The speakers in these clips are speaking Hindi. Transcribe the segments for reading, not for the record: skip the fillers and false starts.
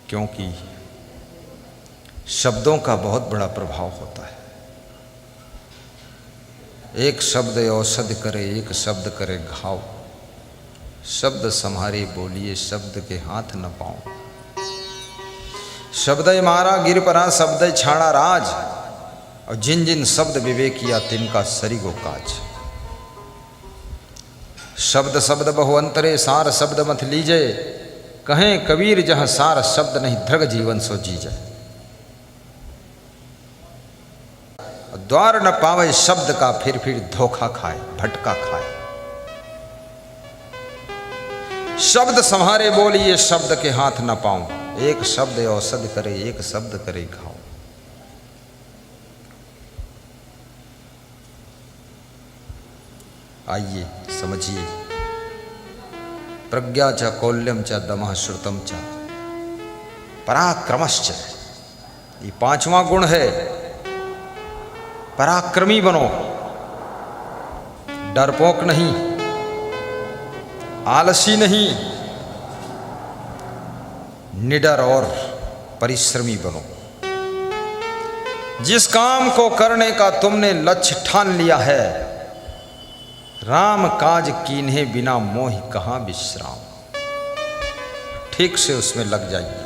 क्योंकि शब्दों का बहुत बड़ा प्रभाव होता है। एक शब्द औषधि करे, एक शब्द करे घाव। शब्द सम्हारे बोलिए, शब्द के हाथ न पाओ। शब्द मारा गिर परा, शब्द छाड़ा राज। और जिन जिन शब्द विवेक किया तिनका सरिगो काज। शब्द शब्द बहुअंतरे, सार शब्द मत लीजे। कहें कबीर जहां सार शब्द नहीं, धृग जीवन सो जीजे। द्वार न पावे शब्द का, फिर धोखा खाए, भटका खाए। शब्द संहारे बोलिए, शब्द के हाथ न पाऊं। एक शब्द औषधि करे, एक शब्द करे घाव। आइए समझिए। प्रज्ञा च कौल्यम च दमः श्रुतम च पराक्रमश्च, ये पांचवा गुण है। पराक्रमी बनो, डरपोक नहीं, आलसी नहीं, निडर और परिश्रमी बनो। जिस काम को करने का तुमने लक्ष्य ठान लिया है, राम काज कीन्हे बिना मोहि कहां विश्राम। ठीक से उसमें लग जाइए,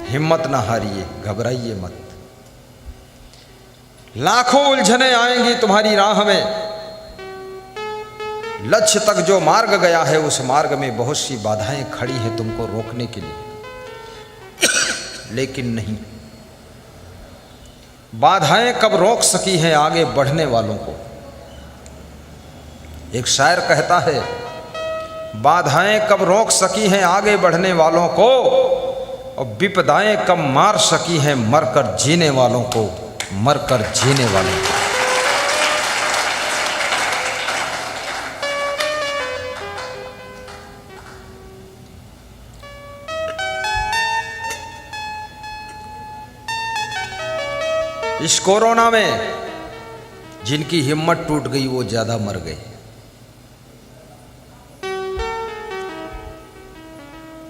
हिम्मत ना हारिए, घबराइए मत। लाखों उलझने आएंगी तुम्हारी राह में। लक्ष्य तक जो मार्ग गया है, उस मार्ग में बहुत सी बाधाएं खड़ी हैं तुमको रोकने के लिए। लेकिन नहीं, बाधाएं कब रोक सकी हैं आगे बढ़ने वालों को। एक शायर कहता है, बाधाएं कब रोक सकी हैं आगे बढ़ने वालों को, और विपदाएं कब मार सकी हैं मरकर जीने वालों को, मरकर जीने वालों को। इस कोरोना में जिनकी हिम्मत टूट गई वो ज्यादा मर गए।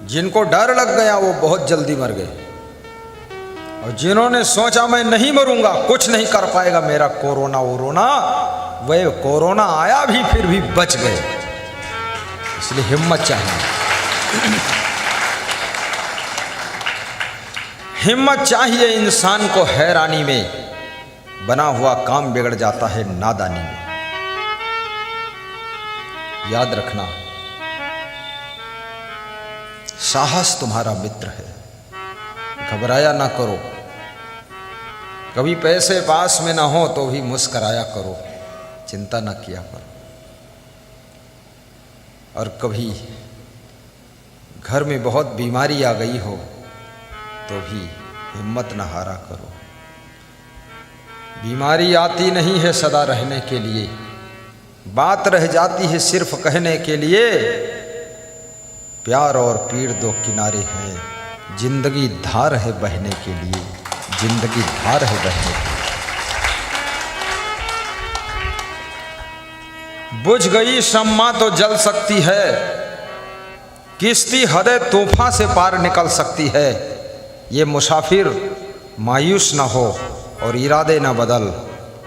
जिनको डर लग गया वो बहुत जल्दी मर गए। और जिन्होंने सोचा मैं नहीं मरूंगा, कुछ नहीं कर पाएगा मेरा कोरोना वोरोना, वह कोरोना आया भी फिर भी बच गए। इसलिए हिम्मत चाहिए। हिम्मत चाहिए इंसान को। हैरानी में बना हुआ काम बिगड़ जाता है नादानी में। याद रखना, साहस तुम्हारा मित्र है। घबराया ना करो। कभी पैसे पास में ना हो तो भी मुस्कराया करो, चिंता ना किया करो। और कभी घर में बहुत बीमारी आ गई हो तो भी हिम्मत ना हारा करो। बीमारी आती नहीं है सदा रहने के लिए, बात रह जाती है सिर्फ कहने के लिए। प्यार और पीड़ दो किनारे हैं, जिंदगी धार है बहने के लिए, जिंदगी धार है बहने के लिए। बुझ गई शम्मा तो जल सकती है, किश्ती हदे तूफान से पार निकल सकती है। ये मुसाफिर मायूस ना हो और इरादे ना बदल,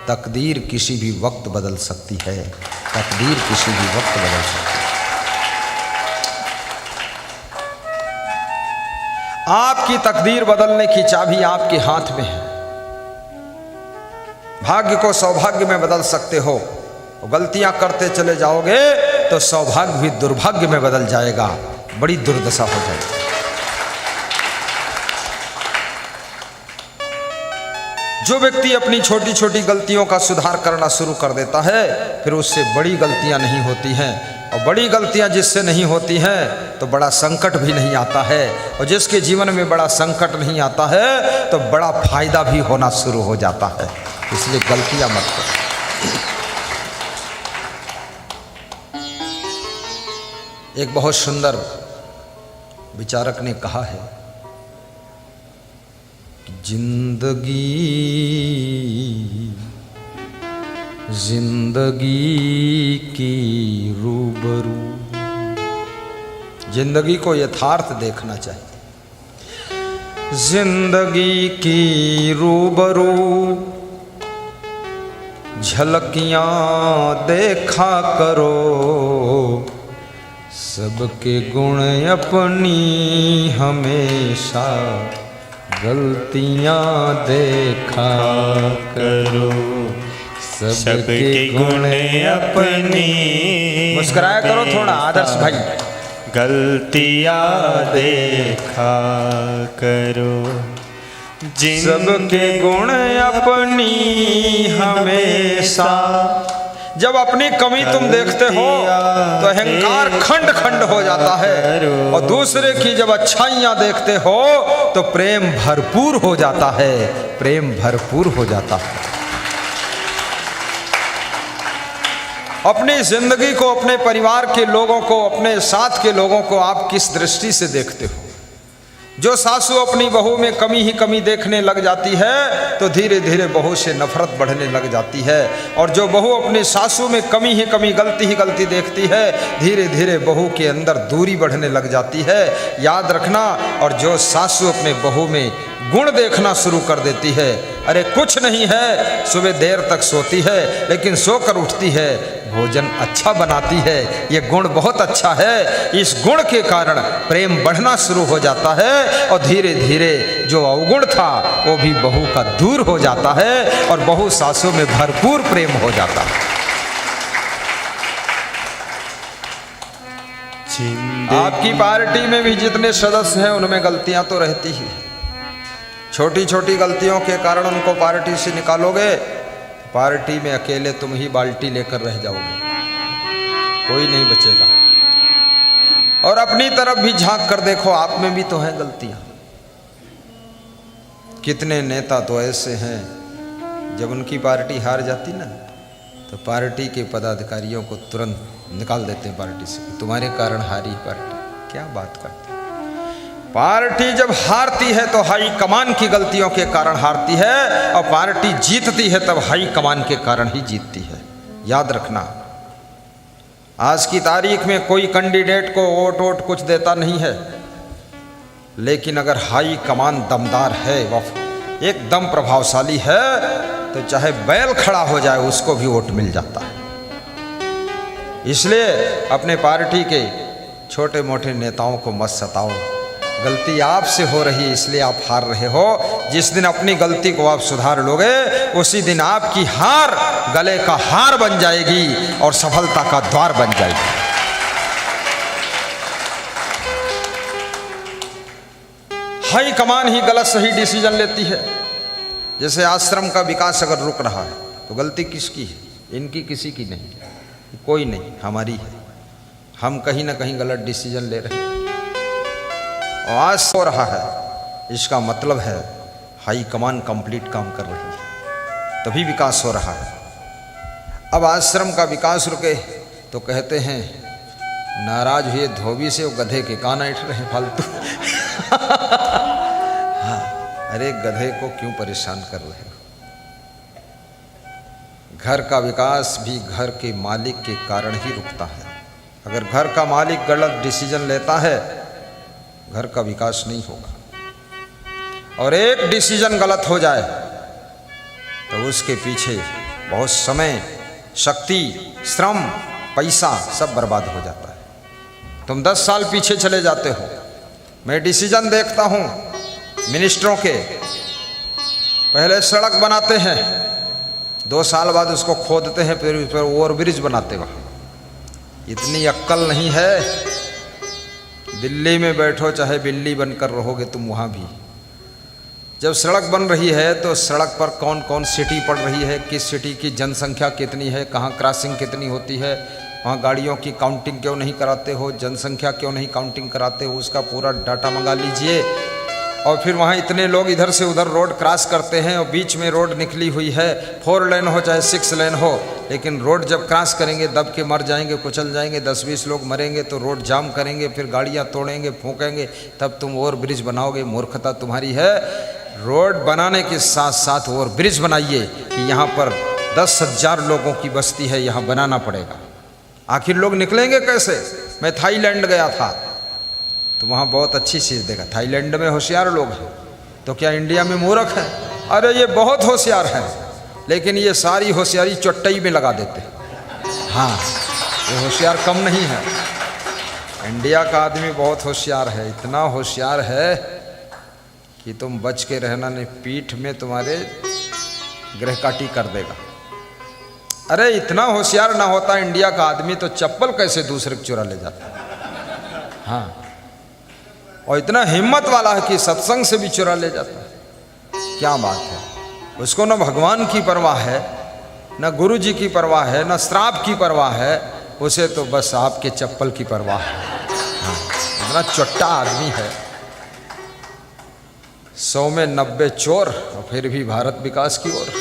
तकदीर किसी भी वक्त बदल सकती है, तकदीर किसी भी वक्त बदल सकती है। आपकी तकदीर बदलने की चाबी आपके हाथ में है। भाग्य को सौभाग्य में बदल सकते हो। गलतियां करते चले जाओगे तो सौभाग्य भी दुर्भाग्य में बदल जाएगा, बड़ी दुर्दशा हो जाएगी। जो व्यक्ति अपनी छोटी छोटी गलतियों का सुधार करना शुरू कर देता है, फिर उससे बड़ी गलतियां नहीं होती हैं। और बड़ी गलतियां जिससे नहीं होती हैं तो बड़ा संकट भी नहीं आता है। और जिसके जीवन में बड़ा संकट नहीं आता है तो बड़ा फायदा भी होना शुरू हो जाता है। इसलिए गलतियां मत करो। एक बहुत सुंदर विचारक ने कहा है कि जिंदगी की रूबरू, जिंदगी को यथार्थ देखना चाहिए। जिंदगी की रूबरू झलकियां देखा करो, सबके गुण अपनी हमेशा गलतियां देखा करो, सबके गुण अपनी। मुस्कुराया करो थोड़ा आदर्श भाई। गलतियां देखा करो, सबके गुण अपनी हमेशा। जब अपनी कमी तुम देखते हो तो अहंकार खंड खंड हो जाता है, और दूसरे की जब अच्छाइयां देखते हो तो प्रेम भरपूर हो जाता है, प्रेम भरपूर हो जाता है। अपनी जिंदगी को, अपने परिवार के लोगों को, अपने साथ के लोगों को आप किस दृष्टि से देखते हो? जो सासू अपनी बहू में कमी ही कमी देखने लग जाती है तो धीरे धीरे बहू से नफरत बढ़ने लग जाती है, और जो बहू अपनी सासू में कमी ही कमी, गलती ही गलती देखती है, धीरे धीरे बहू के अंदर दूरी बढ़ने लग जाती है। याद रखना। और जो सासू अपने बहू में गुण देखना शुरू कर देती है, अरे कुछ नहीं है, सुबह देर तक सोती है लेकिन सोकर उठती है, भोजन अच्छा बनाती है, ये गुण बहुत अच्छा है, इस गुण के कारण प्रेम बढ़ना शुरू हो जाता है, और धीरे धीरे जो अवगुण था वो भी बहू का दूर हो जाता है, और बहू सासू में भरपूर प्रेम हो जाता है। आपकी पार्टी में भी जितने सदस्य हैं उनमें गलतियां तो रहती ही हैं। छोटी छोटी गलतियों के कारण उनको पार्टी से निकालोगे, पार्टी में अकेले तुम ही बाल्टी लेकर रह जाओगे, कोई नहीं बचेगा। और अपनी तरफ भी झांक कर देखो, आप में भी तो हैं गलतियां। कितने नेता तो ऐसे हैं जब उनकी पार्टी हार जाती ना तो पार्टी के पदाधिकारियों को तुरंत निकाल देते हैं पार्टी से, तुम्हारे कारण हारी पार्टी। क्या बात करते हैं। पार्टी जब हारती है तो हाई कमान की गलतियों के कारण हारती है, और पार्टी जीतती है तब हाई कमान के कारण ही जीतती है। याद रखना। आज की तारीख में कोई कैंडिडेट को वोट कुछ देता नहीं है, लेकिन अगर हाई कमान दमदार है, वह एकदम प्रभावशाली है, तो चाहे बैल खड़ा हो जाए उसको भी वोट मिल जाता है। इसलिए अपने पार्टी के छोटे मोटे नेताओं को मत सताओ। गलती आपसे हो रही है इसलिए आप हार रहे हो। जिस दिन अपनी गलती को आप सुधार लोगे उसी दिन आपकी हार गले का हार बन जाएगी और सफलता का द्वार बन जाएगी। हाई कमान ही गलत सही डिसीजन लेती है। जैसे आश्रम का विकास अगर रुक रहा है तो गलती किसकी है? इनकी किसी की नहीं, कोई नहीं, हमारी है। हम कहीं ना कहीं गलत डिसीजन ले रहे हैं और आज हो रहा है, इसका मतलब है हाई कमान कंप्लीट काम कर रही है, तभी विकास हो रहा है। अब आश्रम का विकास रुके तो कहते हैं नाराज हुए धोबी से, वो गधे के कान ऐंठ रहे फालतू। हाँ, अरे गधे को क्यों परेशान कर रहे हो? घर का विकास भी घर के मालिक के कारण ही रुकता है। अगर घर का मालिक गलत डिसीजन लेता है घर का विकास नहीं होगा, और एक डिसीजन गलत हो जाए तो उसके पीछे बहुत समय, शक्ति, श्रम, पैसा सब बर्बाद हो जाता है। तुम 10 साल पीछे चले जाते हो। मैं डिसीजन देखता हूँ मिनिस्टरों के, पहले सड़क बनाते हैं, 2 साल बाद उसको खोदते हैं, फिर उस पर ओवरब्रिज बनाते। वहाँ इतनी अक्ल नहीं है। दिल्ली में बैठो चाहे बिल्ली बनकर रहोगे तुम, वहाँ भी जब सड़क बन रही है तो सड़क पर कौन कौन सिटी पड़ रही है, किस सिटी की जनसंख्या कितनी है, कहाँ क्रॉसिंग कितनी होती है, वहाँ गाड़ियों की काउंटिंग क्यों नहीं कराते हो, जनसंख्या क्यों नहीं काउंटिंग कराते हो, उसका पूरा डाटा मंगा लीजिए। और फिर वहाँ इतने लोग इधर से उधर रोड क्रॉस करते हैं और बीच में रोड निकली हुई है, 4 लेन हो चाहे 6 लेन हो, लेकिन रोड जब क्रॉस करेंगे दब के मर जाएंगे, कुचल जाएंगे, 10-20 लोग मरेंगे तो रोड जाम करेंगे, फिर गाड़ियाँ तोड़ेंगे, फूंकेंगे, तब तुम ओवर ब्रिज बनाओगे। मूर्खता तुम्हारी है। रोड बनाने के साथ साथ ओवर ब्रिज बनाइए कि यहाँ पर 10,000 लोगों की बस्ती है, यहाँ बनाना पड़ेगा। आखिर लोग निकलेंगे कैसे? मैं थाईलैंड गया था, तो वहाँ बहुत अच्छी चीज़ देखा। थाईलैंड में होशियार लोग हैं, तो क्या इंडिया में मूर्ख है? अरे ये बहुत होशियार है, लेकिन ये सारी होशियारी चुट्टई में लगा देते। हाँ, ये होशियार कम नहीं है। इंडिया का आदमी बहुत होशियार है, इतना होशियार है कि तुम बच के रहना, नहीं पीठ में तुम्हारे गृहकाटी कर देगा। अरे इतना होशियार ना होता इंडिया का आदमी तो चप्पल कैसे दूसरे को चुरा ले जाता। हाँ, और इतना हिम्मत वाला है कि सत्संग से भी चुरा ले जाता है। क्या बात है। उसको न भगवान की परवाह है, न गुरु जी की परवाह है, न श्राप की परवाह है, उसे तो बस आपके चप्पल की परवाह है। हाँ, इतना चट्टा आदमी है। 100 में 90 चोर, और फिर भी भारत विकास की ओर,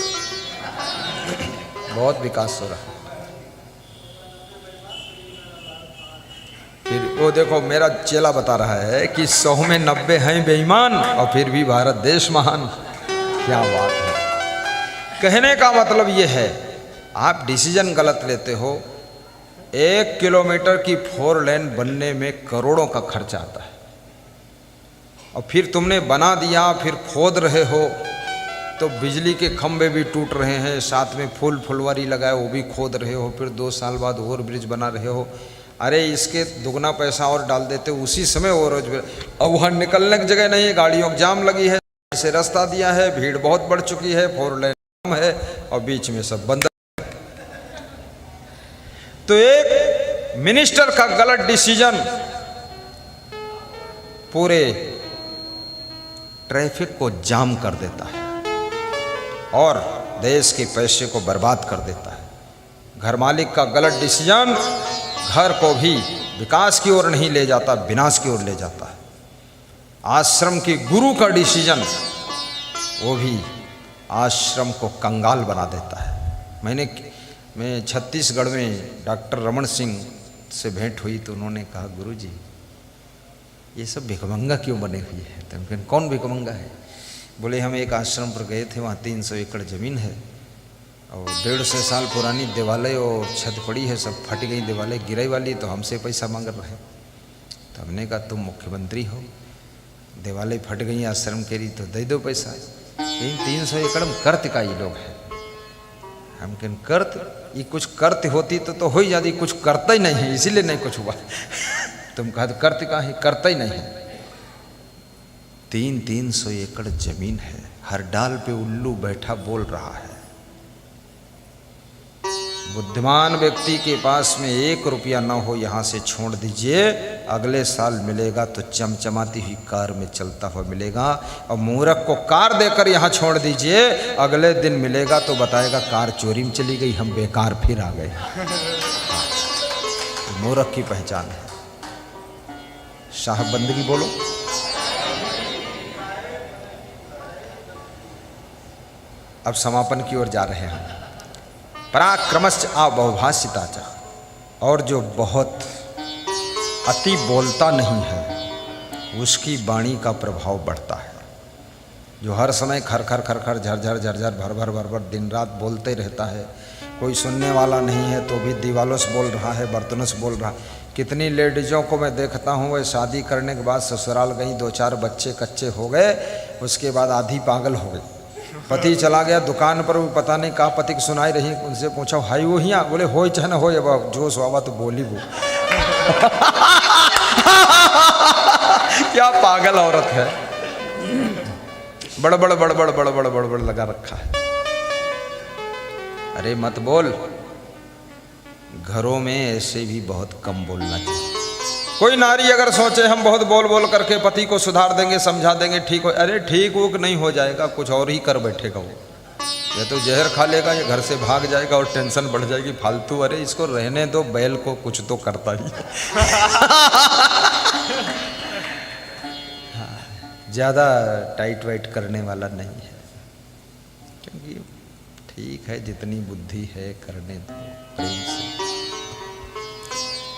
बहुत विकास हो रहा है। फिर वो देखो मेरा चेला बता रहा है कि 100 में 90 हैं बेईमान, और फिर भी भारत देश महान। क्या बात है। कहने का मतलब ये है, आप डिसीजन गलत लेते हो। 1 किलोमीटर की 4 लेन बनने में करोड़ों का खर्चा आता है, और फिर तुमने बना दिया, फिर खोद रहे हो तो बिजली के खंभे भी टूट रहे हैं, साथ में फुलवारी लगाए वो भी खोद रहे हो, फिर 2 साल बाद और ब्रिज बना रहे हो। अरे इसके दुगना पैसा और डाल देते उसी समय वो रोज। अब वहाँ निकलने की जगह नहीं है, गाड़ियों की जाम लगी है, से रास्ता दिया है, भीड़ बहुत बढ़ चुकी है, 4 लेन है और बीच में सब बंद। तो एक मिनिस्टर का गलत डिसीजन पूरे ट्रैफिक को जाम कर देता है और देश के पैसे को बर्बाद कर देता है। घर मालिक का गलत डिसीजन घर को भी विकास की ओर नहीं ले जाता, विनाश की ओर ले जाता है। आश्रम की गुरु का डिसीजन वो भी आश्रम को कंगाल बना देता है। मैं छत्तीसगढ़ में डॉक्टर रमन सिंह से भेंट हुई तो उन्होंने कहा, गुरुजी ये सब भिखमंगा क्यों बने हुए हैं? तो उनके कौन भिखमंगा है? बोले हम एक आश्रम पर गए थे, वहाँ 300 एकड़ ज़मीन है और 150 साल पुरानी देवालय और छत पड़ी है, सब फट गई देवालय, गिराई वाली, तो हमसे पैसा मांग रहे। तो हमने कहा तुम मुख्यमंत्री हो, देवालय फट गई आश्रम के लिए तो दे दो पैसा। इन 300 एकड़ में कर्त का ये लोग है। हम कहें कर्त, ये कुछ कर्त होती तो हो ही जाती, कुछ करता ही नहीं है, इसीलिए नहीं कुछ हुआ। तुम कहा कर्त का ही, करता ही नहीं है। 300 एकड़ जमीन है, हर डाल पे उल्लू बैठा बोल रहा है। बुद्धिमान व्यक्ति के पास में 1 रुपया न हो, यहाँ से छोड़ दीजिए, अगले साल मिलेगा तो चमचमाती हुई कार में चलता हुआ मिलेगा। और मूर्ख को कार देकर यहाँ छोड़ दीजिए, अगले दिन मिलेगा तो बताएगा कार चोरी में चली गई, हम बेकार फिर आ गए। मूर्ख की पहचान है। साहब बंदगी बोलो। अब समापन की ओर जा रहे हैं। पराक्रमश्च अबहुभाषिता च, और जो बहुत अति बोलता नहीं है उसकी वाणी का प्रभाव बढ़ता है। जो हर समय खर खर खर खर झरझर झरझर भर भर भर भर दिन रात बोलते रहता है, कोई सुनने वाला नहीं है तो भी दीवालों से बोल रहा है, बर्तनों से बोल रहा है। कितनी लेडीज़ों को मैं देखता हूँ, वह शादी करने के बाद ससुराल गई, 2-4 बच्चे कच्चे हो गए, उसके बाद आधी पागल हो गई। पति चला गया दुकान पर, वो पता नहीं कहाँ पति की सुनाई रही, उनसे पूछा हाई वो ही आ, बोले हो चाहे ना हो, अब जोश हुआ तो बोली वो। क्या पागल औरत है, बड़बड़ बड़बड़ बड़बड़ बड़बड़ लगा रखा है। अरे मत बोल। घरों में ऐसे भी बहुत कम बोलना चाहिए। कोई नारी अगर सोचे हम बहुत बोल बोल करके पति को सुधार देंगे, समझा देंगे, ठीक हो, अरे ठीक वो नहीं हो जाएगा, कुछ और ही कर बैठेगा वो। या तो जहर खा लेगा या घर से भाग जाएगा और टेंशन बढ़ जाएगी फालतू। अरे इसको रहने दो, बैल को कुछ तो करता ही हाँ, ज़्यादा टाइट वाइट करने वाला नहीं है, क्योंकि ठीक है जितनी बुद्धि है करने दो प्रेम से।